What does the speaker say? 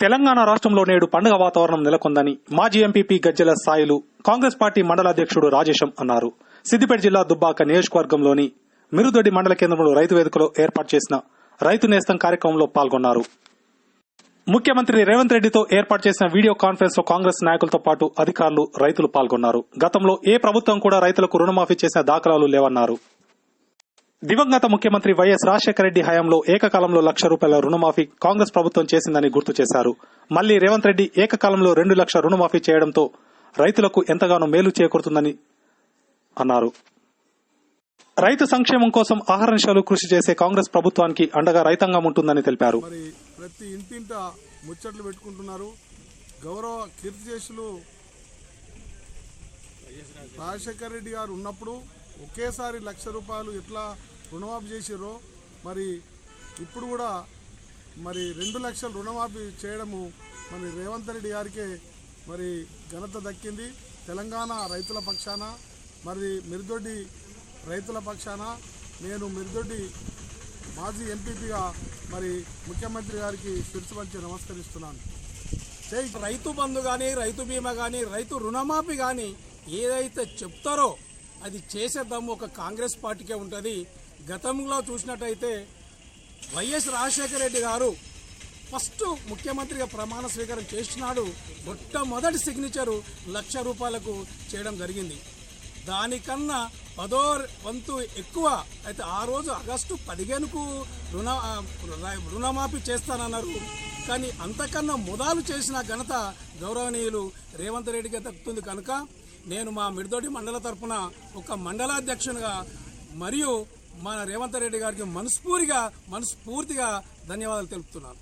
తెలంగాణ రాష్ట్రంలో నేడు పండుగ వాతావరణం నెలకొందని మాజీ ఎంపీపీ గజ్జెల సాయిలు కాంగ్రెస్ పార్టీ మండల అధ్యక్షుడు రాజేశం అన్నారు. సిద్దిపేట జిల్లా దుబ్బాక నియోజకవర్గంలోని మిరుదొడ్డి మండల కేంద్రంలో రైతు వేదికలో ఏర్పాటు చేసిన రైతు నేస్తం కార్యక్రమంలో పాల్గొన్నారు. ముఖ్యమంత్రి రేవంత్ రెడ్డితో ఏర్పాటు చేసిన వీడియో కాన్ఫరెన్స్ లో కాంగ్రెస్ నాయకులతో పాటు అధికారులు, రైతులు పాల్గొన్నారు. గతంలో ఏ ప్రభుత్వం కూడా రైతులకు రుణమాఫీ చేసిన దాఖలాలు లేవన్నారు. దివంగత ముఖ్యమంత్రి వైఎస్ రాజశేఖర రెడ్డి హయాంలో ఏకకాలంలో ₹1,00,000 రుణమాఫీ కాంగ్రెస్ ప్రభుత్వం చేసిందని గుర్తు చేశారు. మళ్లీ రేవంత్ రెడ్డి ఏకకాలంలో 2 లక్షల రుణమాఫీ చేయడంతో రైతులకు ఎంతగానో మేలు చేకూరుతుందని అన్నారు. రైతు సంక్షేమం కోసం అహర్నిశలు కృషి చేసే కాంగ్రెస్ ప్రభుత్వానికి అండగా రైతాంగం ఉంటుందని తెలిపారు. ప్రతి ఇంటింట ముచ్చట్లు పెట్టుకుంటున్నారు. గౌరవ కీర్తిశేషులు రాజశేఖర రెడ్డి గారు ఉన్నప్పుడు ఒకేసారి ₹1,00,000 ఎట్లా రుణమాఫీ చేసిరో మరి ఇప్పుడు కూడా మరి 2 లక్షల రుణమాఫీ చేయడము మరి రేవంత్ రెడ్డి గారికే మరి ఘనత దక్కింది. తెలంగాణ రైతుల పక్షాన మరి మిరుదొడ్డి రైతుల పక్షాన నేను మిరుదొడ్డి మాజీ ఎంపీపీగా మరి ముఖ్యమంత్రి గారికి శిరసు వంచి నమస్కరిస్తున్నాను. రైతు బంధు కానీ, రైతు బీమా కానీ, రైతు రుణమాఫీ కానీ ఏదైతే చెప్తారో అది చేసేద్దాము ఒక కాంగ్రెస్ పార్టీకే ఉంటుంది. గతంలో చూసినట్టయితే వైఎస్ రాజశేఖర రెడ్డి గారు ఫస్ట్ ముఖ్యమంత్రిగా ప్రమాణ స్వీకారం చేసినాడు. మొట్టమొదటి సిగ్నేచరు ₹1,00,000 చేయడం జరిగింది. దానికన్నా 10వ వంతు ఎక్కువ అయితే ఆ రోజు ఆగస్టు 15కు రుణమాఫీ చేస్తానన్నారు. కానీ అంతకన్నా మొదలు చేసిన ఘనత గౌరవనీయులు రేవంత్ రెడ్డికి దక్కుతుంది. కనుక నేను మా మిరుదొడ్డి మండల తరఫున ఒక మండలాధ్యక్షునిగా మరియు మన రేవంత్ రెడ్డి గారికి మనస్ఫూర్తిగా ధన్యవాదాలు తెలుపుతున్నాను.